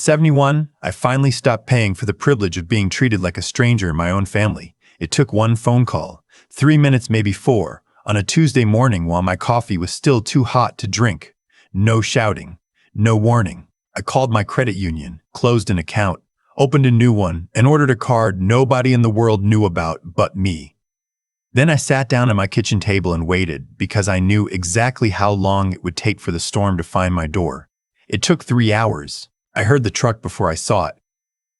71, I finally stopped paying for the privilege of being treated like a stranger in my own family. It took one phone call, 3 minutes, maybe 4, on a Tuesday morning while my coffee was still too hot to drink. No shouting, no warning. I called my credit union, closed an account, opened a new one, and ordered a card nobody in the world knew about but me. Then I sat down at my kitchen table and waited because I knew exactly how long it would take for the storm to find my door. It took 3 hours. I heard the truck before I saw it.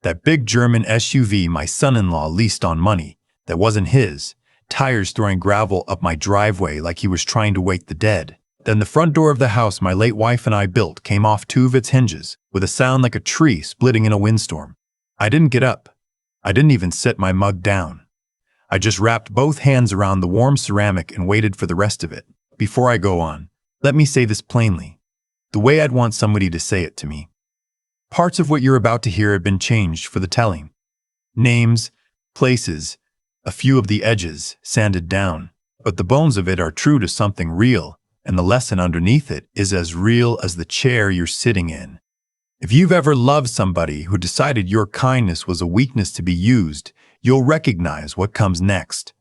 That big German SUV my son-in-law leased on money that wasn't his, tires throwing gravel up my driveway like he was trying to wake the dead. Then the front door of the house my late wife and I built came off 2 of its hinges with a sound like a tree splitting in a windstorm. I didn't get up. I didn't even set my mug down. I just wrapped both hands around the warm ceramic and waited for the rest of it. Before I go on, let me say this plainly, the way I'd want somebody to say it to me. Parts of what you're about to hear have been changed for the telling. Names, places, a few of the edges sanded down, but the bones of it are true to something real, and the lesson underneath it is as real as the chair you're sitting in. If you've ever loved somebody who decided your kindness was a weakness to be used, you'll recognize what comes next.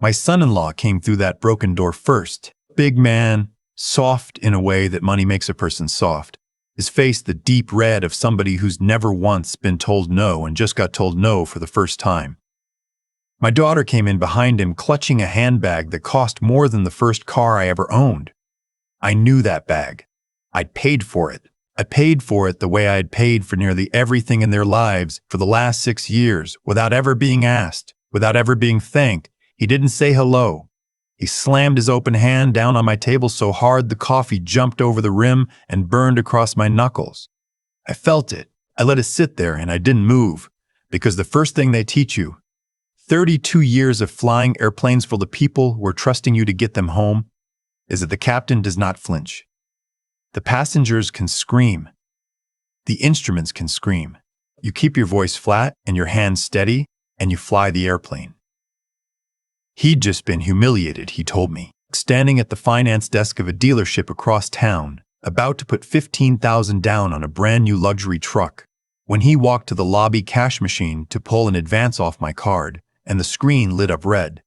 My son-in-law came through that broken door first. Big man, soft in a way that money makes a person soft. His face the deep red of somebody who's never once been told no and just got told no for the first time. My daughter came in behind him clutching a handbag that cost more than the first car I ever owned. I knew that bag. I'd paid for it. I paid for it the way I had paid for nearly everything in their lives for the last 6 years, without ever being asked, without ever being thanked. He didn't say hello. He slammed his open hand down on my table so hard the coffee jumped over the rim and burned across my knuckles. I felt it. I let it sit there and I didn't move, because the first thing they teach you, 32 years of flying airplanes full of people who are trusting you to get them home, is that the captain does not flinch. The passengers can scream. The instruments can scream. You keep your voice flat and your hands steady, and you fly the airplane. He'd just been humiliated, he told me, standing at the finance desk of a dealership across town, about to put $15,000 down on a brand new luxury truck, when he walked to the lobby cash machine to pull an advance off my card, and the screen lit up red.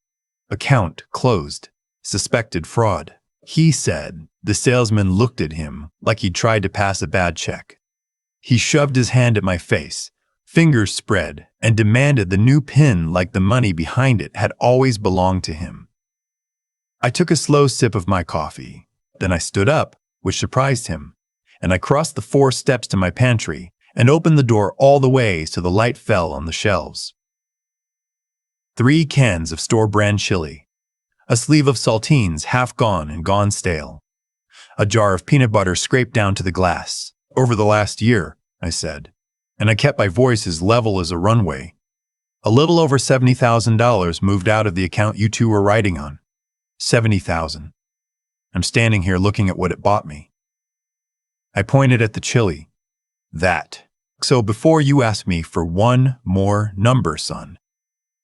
Account closed. Suspected fraud. He said. The salesman looked at him like he'd tried to pass a bad check. He shoved his hand at my face, fingers spread, and demanded the new PIN like the money behind it had always belonged to him. I took a slow sip of my coffee. Then I stood up, which surprised him, and I crossed the 4 steps to my pantry and opened the door all the way so the light fell on the shelves. 3 cans of store-brand chili, a sleeve of saltines half gone and gone stale, a jar of peanut butter scraped down to the glass. Over the last year, I said, and I kept my voice as level as a runway. A little over $70,000 moved out of the account you two were riding on. $70,000. I'm standing here looking at what it bought me. I pointed at the chili. That. So before you ask me for one more number, son,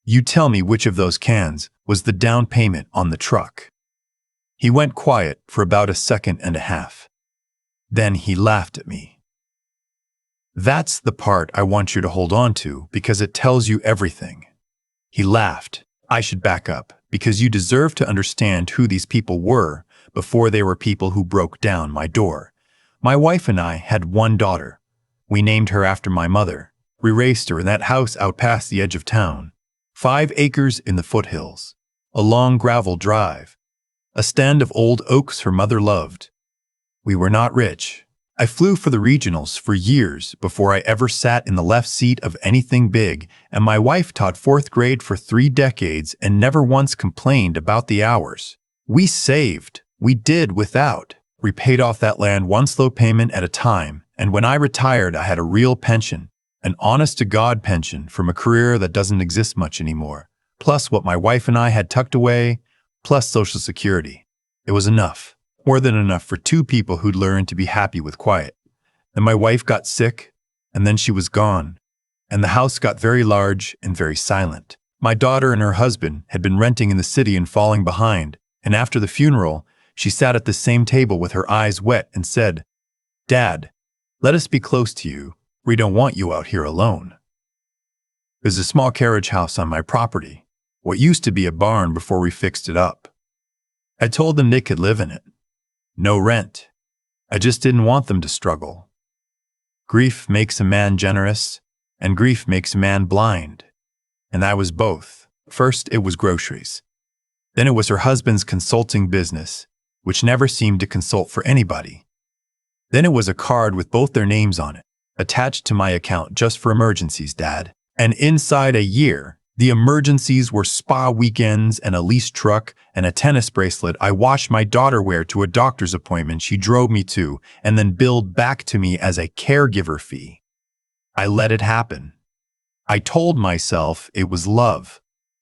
you tell me which of those cans was the down payment on the truck. He went quiet for about a second and a half. Then he laughed at me. That's the part I want you to hold on to because it tells you everything. He laughed. I should back up because you deserve to understand who these people were before they were people who broke down my door. My wife and I had one daughter. We named her after my mother. We raised her in that house out past the edge of town. 5 acres in the foothills. A long gravel drive. A stand of old oaks her mother loved. We were not rich. I flew for the regionals for years before I ever sat in the left seat of anything big, and my wife taught 4th grade for 3 decades and never once complained about the hours. We saved. We did without. We paid off that land one slow payment at a time, and when I retired, I had a real pension, an honest-to-God pension from a career that doesn't exist much anymore, plus what my wife and I had tucked away, plus Social Security. It was enough. More than enough for 2 people who'd learned to be happy with quiet. Then my wife got sick, and then she was gone, and the house got very large and very silent. My daughter and her husband had been renting in the city and falling behind, and after the funeral, she sat at the same table with her eyes wet and said, "Dad, let us be close to you. We don't want you out here alone. There's a small carriage house on my property, what used to be a barn before we fixed it up. I told them they could live in it. No rent. I just didn't want them to struggle. Grief makes a man generous, and grief makes a man blind. And I was both. First, it was groceries. Then it was her husband's consulting business, which never seemed to consult for anybody. Then it was a card with both their names on it, attached to my account just for emergencies, Dad. And inside a year, the emergencies were spa weekends and a leased truck and a tennis bracelet I watched my daughter wear to a doctor's appointment she drove me to and then billed back to me as a caregiver fee. I let it happen. I told myself it was love.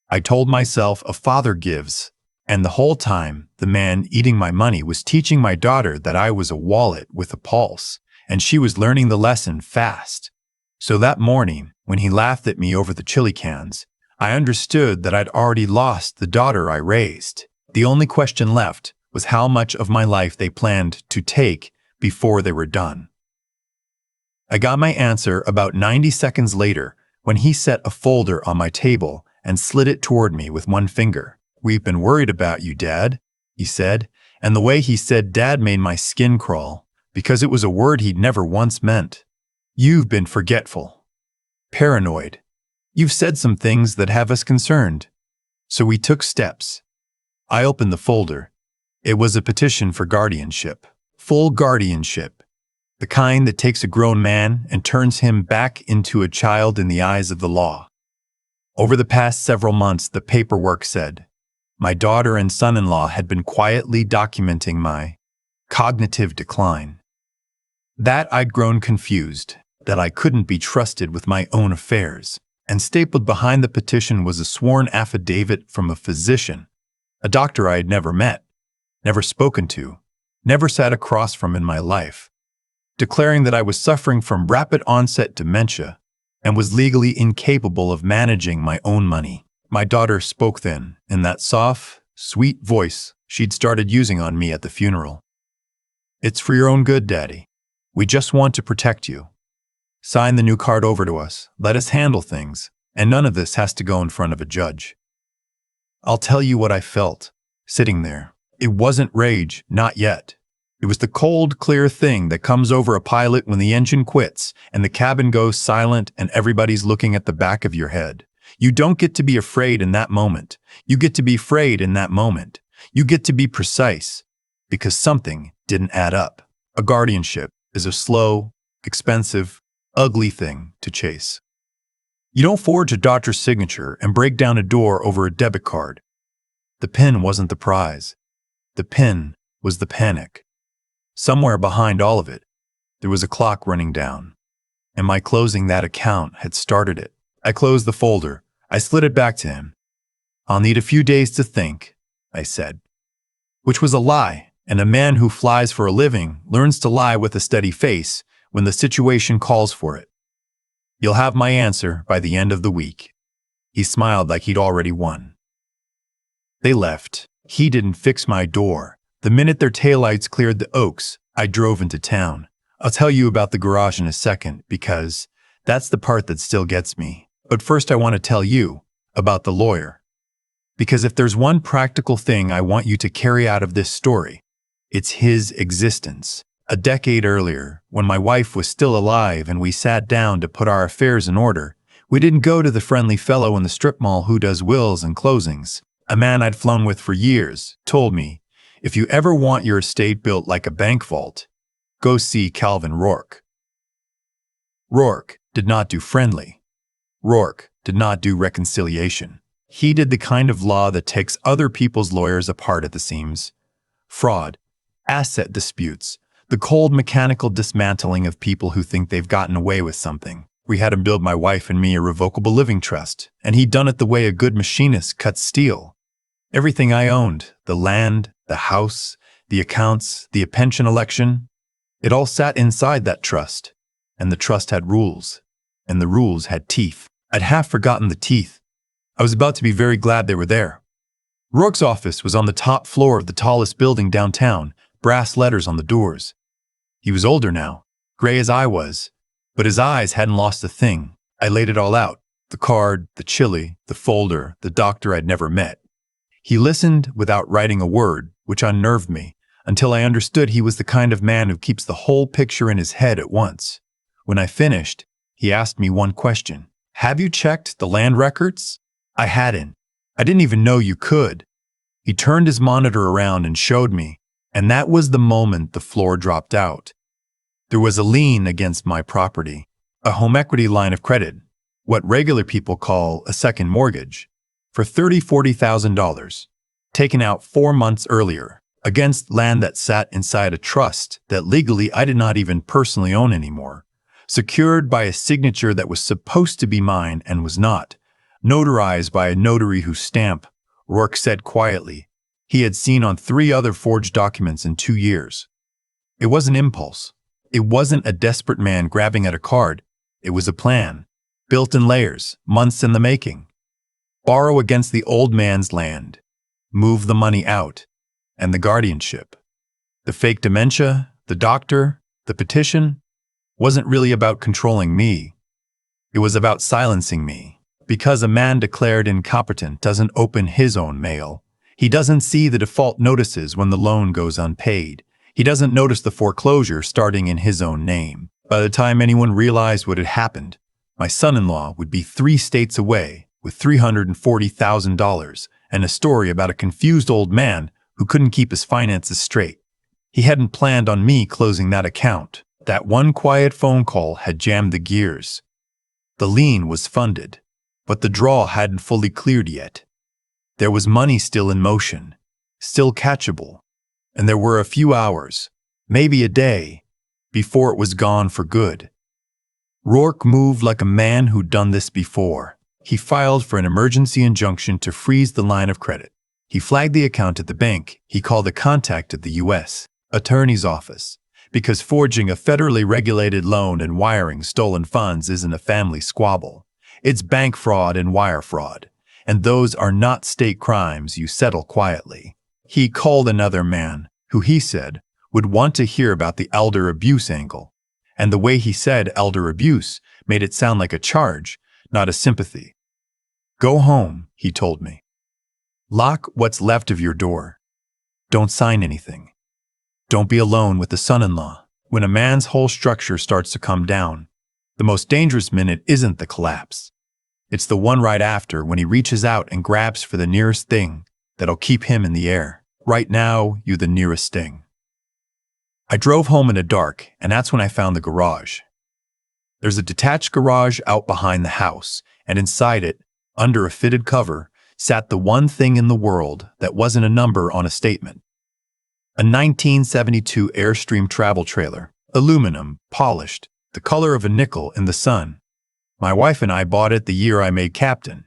I told myself a father gives. And the whole time, the man eating my money was teaching my daughter that I was a wallet with a pulse, and she was learning the lesson fast. So that morning, when he laughed at me over the chili cans, I understood that I'd already lost the daughter I raised. The only question left was how much of my life they planned to take before they were done. I got my answer about 90 seconds later when he set a folder on my table and slid it toward me with one finger. "We've been worried about you, Dad," he said, and the way he said Dad made my skin crawl because it was a word he'd never once meant. "You've been forgetful, paranoid. You've said some things that have us concerned." So we took steps. I opened the folder. It was a petition for guardianship, full guardianship, the kind that takes a grown man and turns him back into a child in the eyes of the law. Over the past several months, the paperwork said, my daughter and son-in-law had been quietly documenting my cognitive decline. That I'd grown confused, that I couldn't be trusted with my own affairs. And stapled behind the petition was a sworn affidavit from a physician, a doctor I had never met, never spoken to, never sat across from in my life, declaring that I was suffering from rapid onset dementia and was legally incapable of managing my own money. My daughter spoke then, in that soft, sweet voice she'd started using on me at the funeral. "It's for your own good, Daddy. We just want to protect you. Sign the new card over to us, let us handle things, and none of this has to go in front of a judge." I'll tell you what I felt, sitting there. It wasn't rage, not yet. It was the cold, clear thing that comes over a pilot when the engine quits and the cabin goes silent and everybody's looking at the back of your head. You don't get to be afraid in that moment. You get to be afraid in that moment. You get to be precise, because something didn't add up. A guardianship is a slow, expensive, ugly thing to chase. You don't forge a doctor's signature and break down a door over a debit card. The pin wasn't the prize. The pin was the panic. Somewhere behind all of it, there was a clock running down, and my closing that account had started it. I closed the folder. I slid it back to him. "I'll need a few days to think," I said, which was a lie, and a man who flies for a living learns to lie with a steady face when the situation calls for it. "You'll have my answer by the end of the week." He smiled like he'd already won. They left. He didn't fix my door. The minute their taillights cleared the oaks, I drove into town. I'll tell you about the garage in a second, because that's the part that still gets me. But first I want to tell you about the lawyer. Because if there's one practical thing I want you to carry out of this story, it's his existence. A decade earlier, when my wife was still alive and we sat down to put our affairs in order, we didn't go to the friendly fellow in the strip mall who does wills and closings. A man I'd flown with for years told me, if you ever want your estate built like a bank vault, go see Calvin Rourke. Rourke did not do friendly. Rourke did not do reconciliation. He did the kind of law that takes other people's lawyers apart at the seams. Fraud, asset disputes, the cold mechanical dismantling of people who think they've gotten away with something. We had him build my wife and me a revocable living trust, and he'd done it the way a good machinist cuts steel. Everything I owned, the land, the house, the accounts, the pension election, it all sat inside that trust. And the trust had rules, and the rules had teeth. I'd half forgotten the teeth. I was about to be very glad they were there. Rourke's office was on the top floor of the tallest building downtown, brass letters on the doors. He was older now, gray as I was, But his eyes hadn't lost a thing. I laid it all out. The card, the chili, the folder, the doctor I'd never met. He listened without writing a word, which unnerved me, until I understood he was the kind of man who keeps the whole picture in his head at once. When I finished, he asked me one question. "Have you checked the land records?" I hadn't. I didn't even know you could. He turned his monitor around and showed me, and that was the moment the floor dropped out. There was a lien against my property, a home equity line of credit, what regular people call a second mortgage, for $40,000, taken out 4 months earlier, against land that sat inside a trust that legally I did not even personally own anymore, secured by a signature that was supposed to be mine and was not, notarized by a notary whose stamp, Rourke said quietly, he had seen on 3 other forged documents in 2 years. It was an impulse. It wasn't a desperate man grabbing at a card. It was a plan, built in layers, months in the making. Borrow against the old man's land, move the money out, and the guardianship. The fake dementia, the doctor, the petition, wasn't really about controlling me. It was about silencing me. Because a man declared incompetent doesn't open his own mail. He doesn't see the default notices when the loan goes unpaid. He doesn't notice the foreclosure starting in his own name. By the time anyone realized what had happened, my son-in-law would be 3 states away with $340,000 and a story about a confused old man who couldn't keep his finances straight. He hadn't planned on me closing that account. That one quiet phone call had jammed the gears. The lien was funded, but the draw hadn't fully cleared yet. There was money still in motion, still catchable, and there were a few hours, maybe a day, before it was gone for good. Rourke moved like a man who'd done this before. He filed for an emergency injunction to freeze the line of credit. He flagged the account at the bank. He called a contact at the U.S. Attorney's Office, because forging a federally regulated loan and wiring stolen funds isn't a family squabble. It's bank fraud and wire fraud, and those are not state crimes you settle quietly. He called another man, who he said would want to hear about the elder abuse angle, and the way he said elder abuse made it sound like a charge, not a sympathy. "Go home," he told me. "Lock what's left of your door. Don't sign anything. Don't be alone with the son-in-law. When a man's whole structure starts to come down, the most dangerous minute isn't the collapse. It's the one right after, when he reaches out and grabs for the nearest thing that'll keep him in the air. Right now, you're the nearest thing." I drove home in the dark, and that's when I found the garage. There's a detached garage out behind the house, and inside it, under a fitted cover, sat the one thing in the world that wasn't a number on a statement. A 1972 Airstream travel trailer, aluminum, polished, the color of a nickel in the sun. My wife and I bought it the year I made captain.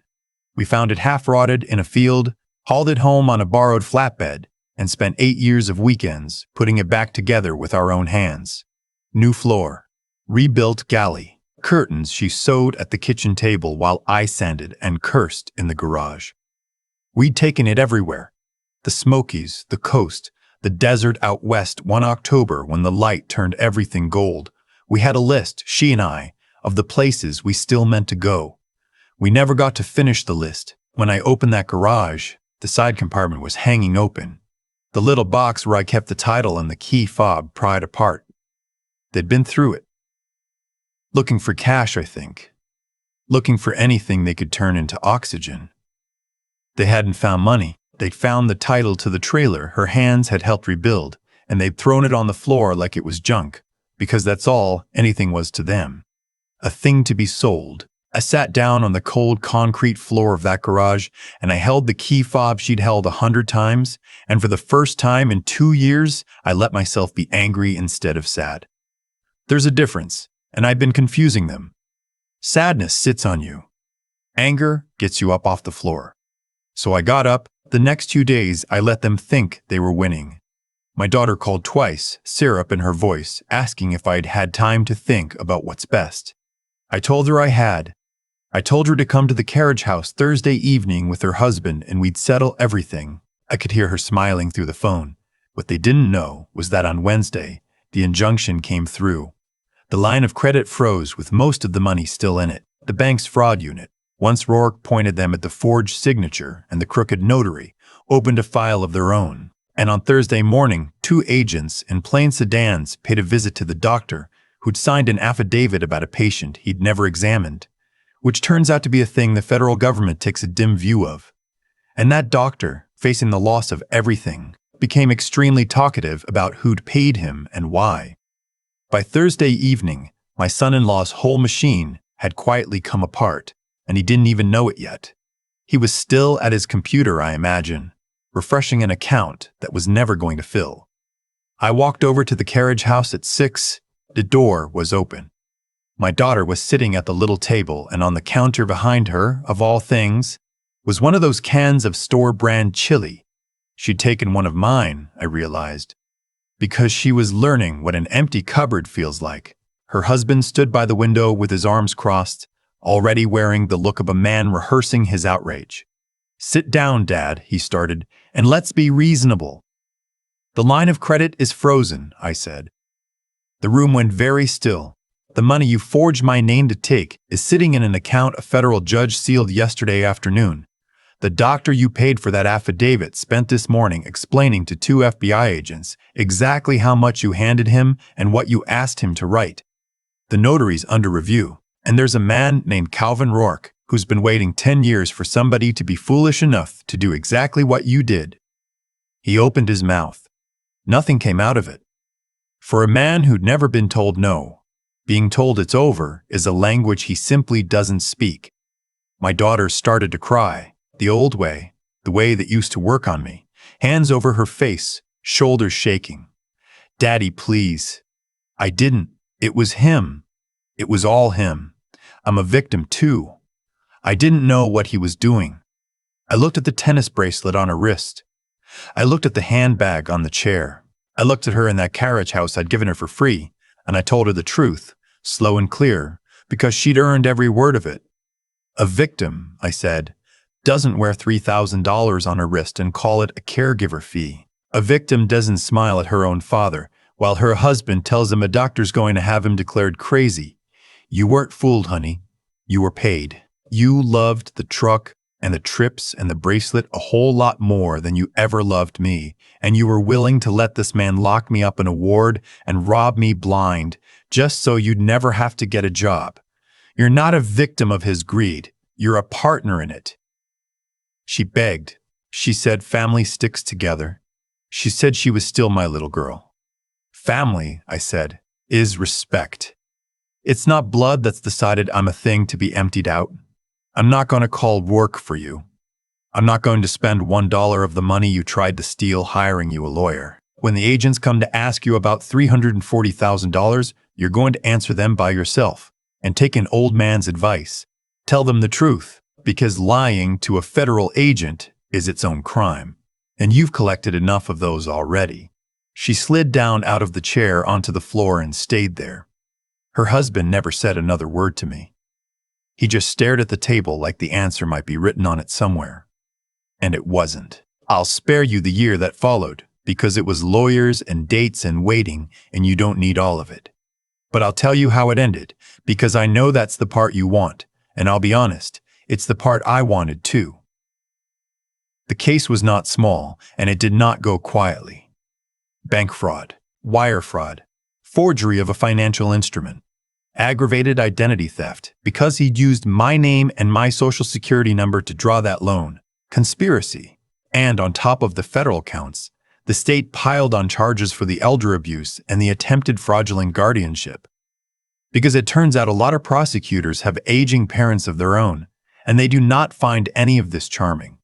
We found it half-rotted in a field, hauled it home on a borrowed flatbed, and spent 8 years of weekends putting it back together with our own hands. New floor, rebuilt galley, curtains she sewed at the kitchen table while I sanded and cursed in the garage. We'd taken it everywhere. The Smokies, the coast, the desert out west one October when the light turned everything gold. We had a list, she and I, of the places we still meant to go. We never got to finish the list. When I opened that garage, the side compartment was hanging open. The little box where I kept the title and the key fob pried apart. They'd been through it. Looking for cash, I think. Looking for anything they could turn into oxygen. They hadn't found money. They'd found the title to the trailer her hands had helped rebuild, and they'd thrown it on the floor like it was junk, because that's all anything was to them. A thing to be sold. I sat down on the cold concrete floor of that garage, and I held the key fob she'd held 100 times, and for the first time in 2 years, I let myself be angry instead of sad. There's a difference, and I've been confusing them. Sadness sits on you. Anger gets you up off the floor. So I got up. The next 2 days, I let them think they were winning. My daughter called twice, syrup in her voice, asking if I'd had time to think about what's best. I told her I had. I told her to come to the carriage house Thursday evening with her husband and we'd settle everything. I could hear her smiling through the phone. What they didn't know was that on Wednesday, the injunction came through. The line of credit froze with most of the money still in it. The bank's fraud unit, once Rourke pointed them at the forged signature and the crooked notary, opened a file of their own. And on Thursday morning, 2 agents in plain sedans paid a visit to the doctor who'd signed an affidavit about a patient he'd never examined, which turns out to be a thing the federal government takes a dim view of. And that doctor, facing the loss of everything, became extremely talkative about who'd paid him and why. By Thursday evening, my son-in-law's whole machine had quietly come apart, and he didn't even know it yet. He was still at his computer, I imagine, refreshing an account that was never going to fill. I walked over to the carriage house at 6. The door was open. My daughter was sitting at the little table, and on the counter behind her, of all things, was one of those cans of store-brand chili. She'd taken one of mine, I realized, because she was learning what an empty cupboard feels like. Her husband stood by the window with his arms crossed, already wearing the look of a man rehearsing his outrage. "Sit down, Dad," he started, "and let's be reasonable." "The line of credit is frozen," I said. The room went very still. "The money you forged my name to take is sitting in an account a federal judge sealed yesterday afternoon. The doctor you paid for that affidavit spent this morning explaining to 2 FBI agents exactly how much you handed him and what you asked him to write. The notary's under review, and there's a man named Calvin Rourke who's been waiting 10 years for somebody to be foolish enough to do exactly what you did." He opened his mouth. Nothing came out of it. For a man who'd never been told no, being told it's over is a language he simply doesn't speak. My daughter started to cry, the old way, the way that used to work on me, hands over her face, shoulders shaking. "Daddy, please." "I didn't. It was him. It was all him. I'm a victim too. I didn't know what he was doing." I looked at the tennis bracelet on her wrist. I looked at the handbag on the chair. I looked at her in that carriage house I'd given her for free, and I told her the truth, slow and clear, because she'd earned every word of it. "A victim," I said, "doesn't wear $3,000 on her wrist and call it a caregiver fee. A victim doesn't smile at her own father while her husband tells him a doctor's going to have him declared crazy. You weren't fooled, honey. You were paid. You loved the truck and the trips and the bracelet a whole lot more than you ever loved me, and you were willing to let this man lock me up in a ward and rob me blind just so you'd never have to get a job. You're not a victim of his greed. You're a partner in it." She begged. She said family sticks together. She said she was still my little girl. "Family," I said, "is respect. It's not blood that's decided I'm a thing to be emptied out. I'm not going to call work for you. I'm not going to spend $1 of the money you tried to steal hiring you a lawyer. When the agents come to ask you about $340,000, you're going to answer them by yourself and take an old man's advice. Tell them the truth, because lying to a federal agent is its own crime, and you've collected enough of those already." She slid down out of the chair onto the floor and stayed there. Her husband never said another word to me. He just stared at the table like the answer might be written on it somewhere. And it wasn't. I'll spare you the year that followed, because it was lawyers and dates and waiting, and you don't need all of it. But I'll tell you how it ended, because I know that's the part you want, and I'll be honest, it's the part I wanted too. The case was not small, and it did not go quietly. Bank fraud, wire fraud, forgery of a financial instrument, aggravated identity theft because he'd used my name and my social security number to draw that loan, conspiracy, and on top of the federal counts, the state piled on charges for the elder abuse and the attempted fraudulent guardianship. Because it turns out a lot of prosecutors have aging parents of their own, and they do not find any of this charming.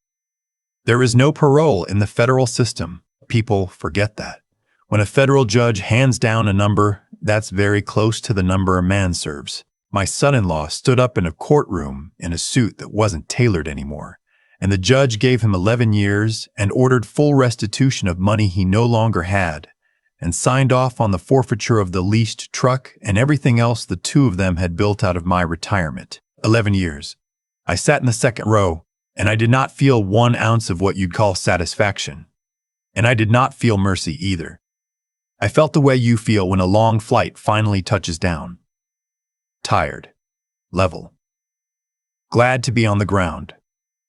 There is no parole in the federal system. People forget that. When a federal judge hands down a number, that's very close to the number a man serves. My son-in-law stood up in a courtroom in a suit that wasn't tailored anymore, and the judge gave him 11 years and ordered full restitution of money he no longer had, and signed off on the forfeiture of the leased truck and everything else the two of them had built out of my retirement. 11 years. I sat in the second row, and I did not feel 1 ounce of what you'd call satisfaction. And I did not feel mercy either. I felt the way you feel when a long flight finally touches down. tired, level. Glad to be on the ground.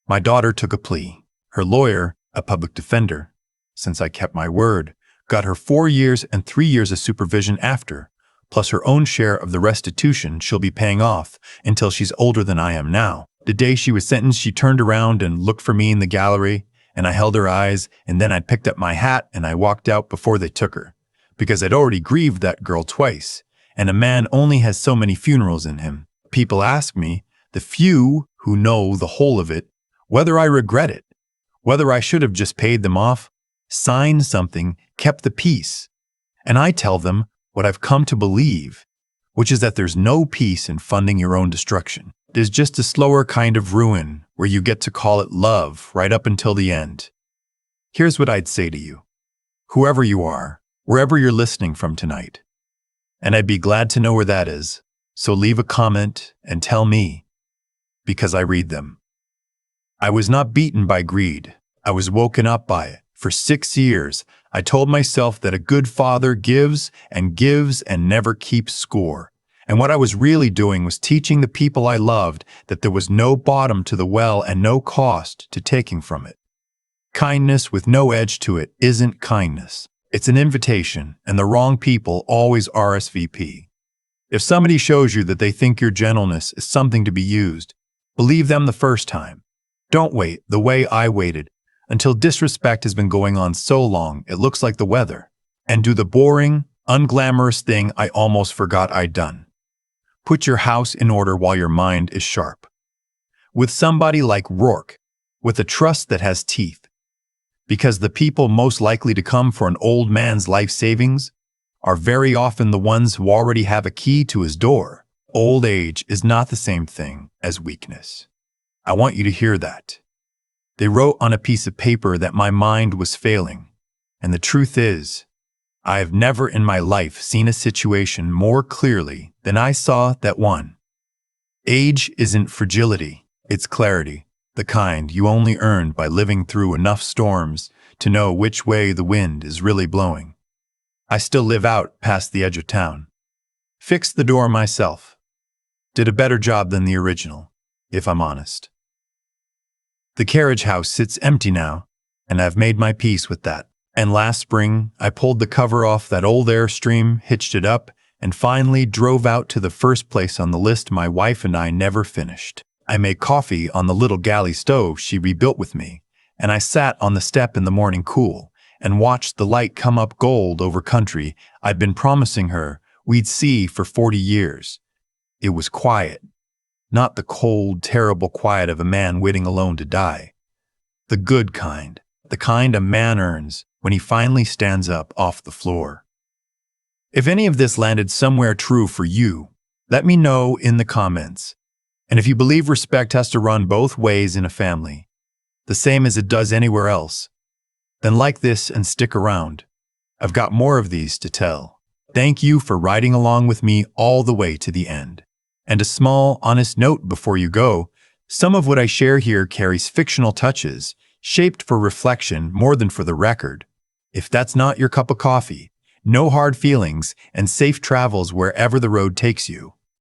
My daughter took a plea. Her lawyer, a public defender, since I kept my word, got her 4 years and 3 years of supervision after, plus her own share of the restitution she'll be paying off until she's older than I am now. The day she was sentenced, she turned around and looked for me in the gallery, and I held her eyes, and then I picked up my hat and I walked out before they took her, because I'd already grieved that girl twice, and a man only has so many funerals in him. People ask me, the few who know the whole of it, whether I regret it, whether I should have just paid them off, signed something, kept the peace. And I tell them what I've come to believe, which is that there's no peace in funding your own destruction. There's just a slower kind of ruin where you get to call it love right up until the end. Here's what I'd say to you, whoever you are, wherever you're listening from tonight. And I'd be glad to know where that is, so leave a comment and tell me, because I read them. I was not beaten by greed. I was woken up by it. For 6 years, I told myself that a good father gives and never keeps score. And what I was really doing was teaching the people I loved that there was no bottom to the well and no cost to taking from it. Kindness with no edge to it isn't kindness. It's an invitation, and the wrong people always RSVP. If somebody shows you that they think your gentleness is something to be used, believe them the first time. Don't wait the way I waited until disrespect has been going on so long it looks like the weather, and do the boring, unglamorous thing I almost forgot I'd done. Put your house in order while your mind is sharp. With somebody like Rourke, with a trust that has teeth. Because the people most likely to come for an old man's life savings are very often the ones who already have a key to his door. Old age is not the same thing as weakness. I want you to hear that. They wrote on a piece of paper that my mind was failing, and the truth is, I have never in my life seen a situation more clearly than I saw that one. Age isn't fragility, it's clarity, the kind you only earn by living through enough storms to know which way the wind is really blowing. I still live out past the edge of town. Fixed the door myself. Did a better job than the original, if I'm honest. The carriage house sits empty now, and I've made my peace with that. And last spring, I pulled the cover off that old Airstream, hitched it up, and finally drove out to the first place on the list my wife and I never finished. I made coffee on the little galley stove she rebuilt with me, and I sat on the step in the morning cool and watched the light come up gold over country I'd been promising her we'd see for 40 years. It was quiet. Not the cold, terrible quiet of a man waiting alone to die. The good kind, the kind a man earns when he finally stands up off the floor. If any of this landed somewhere true for you, let me know in the comments. And if you believe respect has to run both ways in a family, the same as it does anywhere else, then like this and stick around. I've got more of these to tell. Thank you for riding along with me all the way to the end. And a small, honest note before you go, some of what I share here carries fictional touches, shaped for reflection more than for the record. If that's not your cup of coffee, no hard feelings and safe travels wherever the road takes you.